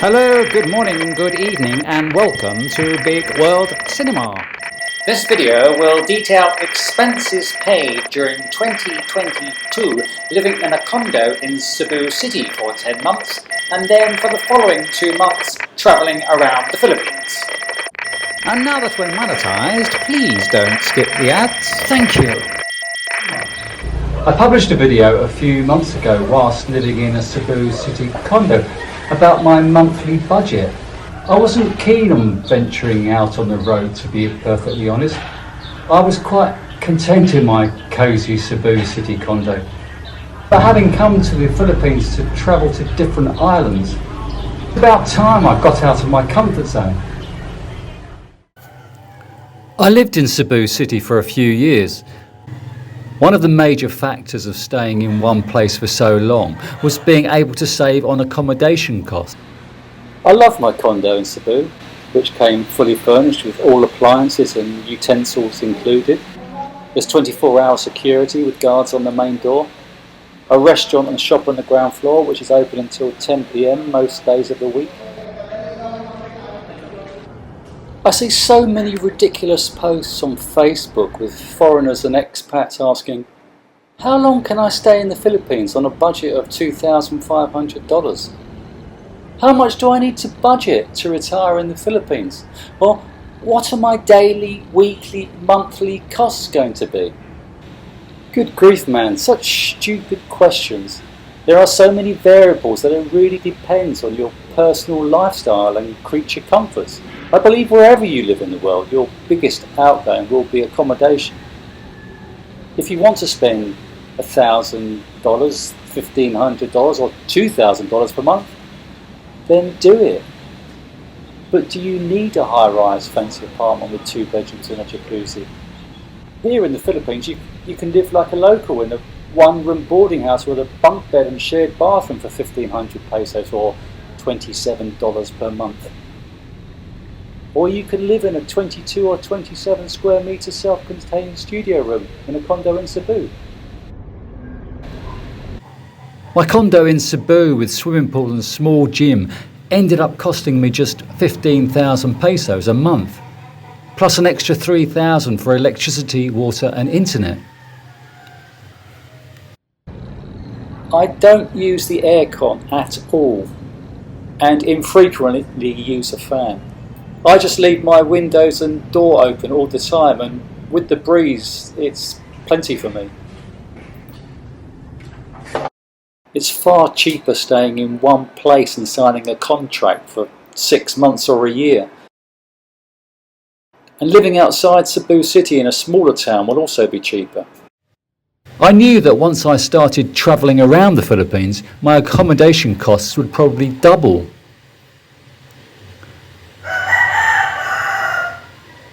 Hello, good morning, good evening, and welcome to Bigg World Cinema. This video will detail expenses paid during 2022 living in a condo in Cebu City for 10 months, and then for the following 2 months travelling around the Philippines. And now that we're monetized, please don't skip the ads. Thank you. I published a video a few months ago whilst living in a Cebu City condo about my monthly budget. I wasn't keen on venturing out on the road, to be perfectly honest. I was quite content in my cosy Cebu City condo. But having come to the Philippines to travel to different islands, it's about time I got out of my comfort zone. I lived in Cebu City for a few years. One of the major factors of staying in one place for so long was being able to save on accommodation costs. I love my condo in Cebu, which came fully furnished with all appliances and utensils included. There's 24-hour security with guards on the main door, a restaurant and shop on the ground floor which is open until 10 PM most days of the week. I see so many ridiculous posts on Facebook with foreigners and expats asking, how long can I stay in the Philippines on a budget of $2,500? How much do I need to budget to retire in the Philippines? Or what are my daily, weekly, monthly costs going to be? Good grief, man, such stupid questions. There are so many variables that it really depends on your personal lifestyle and creature comforts. I believe wherever you live in the world, your biggest outgoing will be accommodation. If you want to spend $1,000, $1,500 or $2,000 per month, then do it. But do you need a high-rise fancy apartment with 2 bedrooms and a jacuzzi? Here in the Philippines, you can live like a local in a one-room boarding house with a bunk bed and shared bathroom for 1,500 pesos or $27 per month. Or you could live in a 22 or 27 square metre self-contained studio room in a condo in Cebu. My condo in Cebu with swimming pool and small gym ended up costing me just 15,000 pesos a month, plus an extra 3,000 for electricity, water and internet. I don't use the aircon at all and infrequently use a fan. I just leave my windows and door open all the time, and with the breeze it's plenty for me. It's far cheaper staying in one place and signing a contract for 6 months or a year. And living outside Cebu City in a smaller town will also be cheaper. I knew that once I started travelling around the Philippines, my accommodation costs would probably double.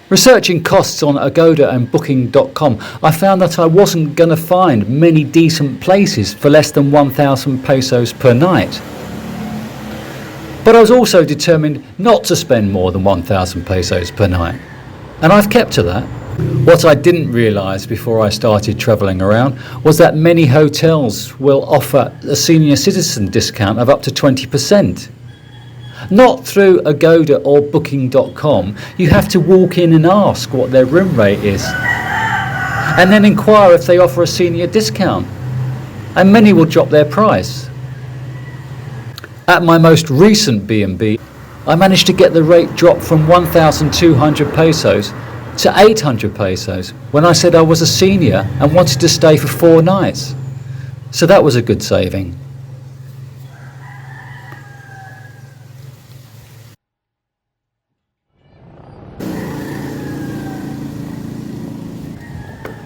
Researching costs on Agoda and Booking.com, I found that I wasn't going to find many decent places for less than 1,000 pesos per night. But I was also determined not to spend more than 1,000 pesos per night. And I've kept to that. What I didn't realise before I started travelling around was that many hotels will offer a senior citizen discount of up to 20%. Not through Agoda or Booking.com. You have to walk in and ask what their room rate is, and then inquire if they offer a senior discount, and many will drop their price. At my most recent B&B, I managed to get the rate dropped from 1,200 pesos to 800 pesos when I said I was a senior and wanted to stay for 4 nights. So that was a good saving.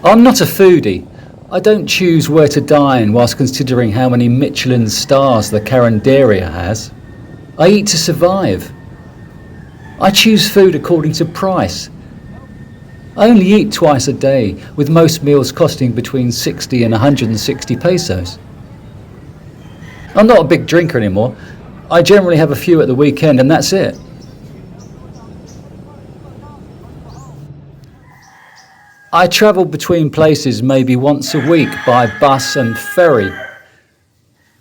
I'm not a foodie. I don't choose where to dine whilst considering how many Michelin stars the Carinderia has. I eat to survive. I choose food according to price. I only eat twice a day, with most meals costing between 60 and 160 pesos. I'm not a big drinker anymore. I generally have a few at the weekend and that's it. I travel between places maybe once a week by bus and ferry.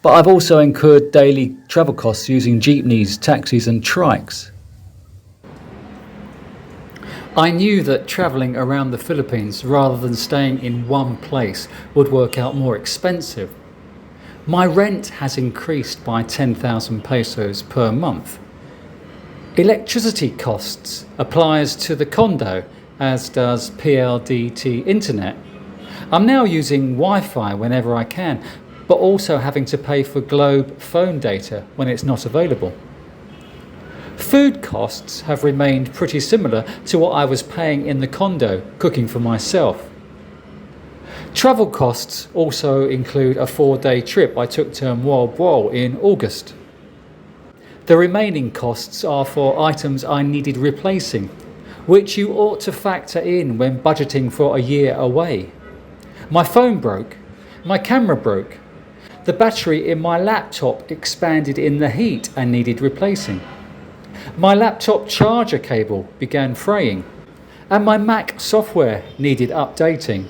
But I've also incurred daily travel costs using jeepneys, taxis and trikes. I knew that travelling around the Philippines rather than staying in one place would work out more expensive. My rent has increased by 10,000 pesos per month. Electricity costs applies to the condo, as does PLDT internet. I'm now using Wi-Fi whenever I can, but also having to pay for Globe phone data when it's not available. Food costs have remained pretty similar to what I was paying in the condo cooking for myself. Travel costs also include a 4-day trip I took to Cebu in August. The remaining costs are for items I needed replacing, which you ought to factor in when budgeting for a year away. My phone broke, my camera broke, the battery in my laptop expanded in the heat and needed replacing. My laptop charger cable began fraying, and my Mac software needed updating.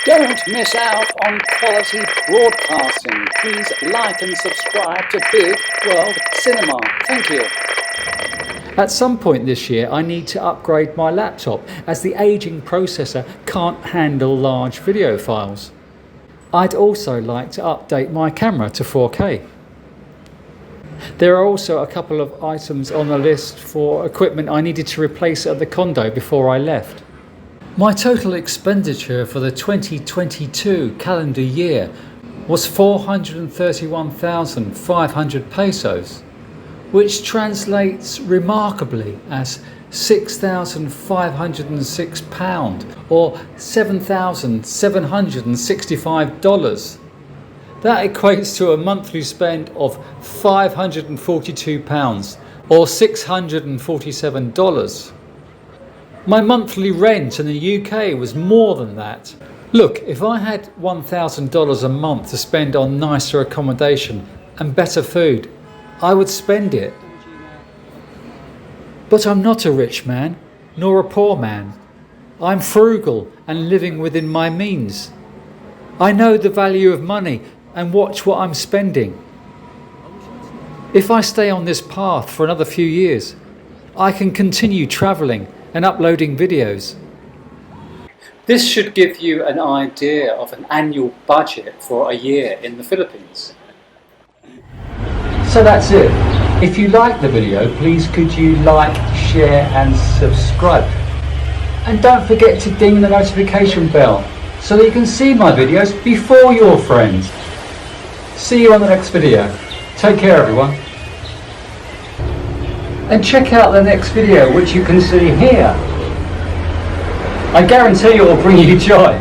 Don't miss out on quality broadcasting. Please like and subscribe to Bigg World Cinema. Thank you. At some point this year, I need to upgrade my laptop as the aging processor can't handle large video files. I'd also like to update my camera to 4K. There are also a couple of items on the list for equipment I needed to replace at the condo before I left. My total expenditure for the 2022 calendar year was 431,500 pesos, which translates remarkably as £6,506 or $7,765. That equates to a monthly spend of £542 or $647. My monthly rent in the UK was more than that. Look, if I had $1,000 a month to spend on nicer accommodation and better food, I would spend it. But I'm not a rich man, nor a poor man. I'm frugal and living within my means. I know the value of money and watch what I'm spending. If I stay on this path for another few years, I can continue travelling and uploading videos. This should give you an idea of an annual budget for a year in the Philippines. So that's it. If you like the video, please could you like, share and subscribe. And don't forget to ding the notification bell so that you can see my videos before your friends. See you on the next video. Take care everyone. And check out the next video which you can see here. I guarantee it will bring you joy.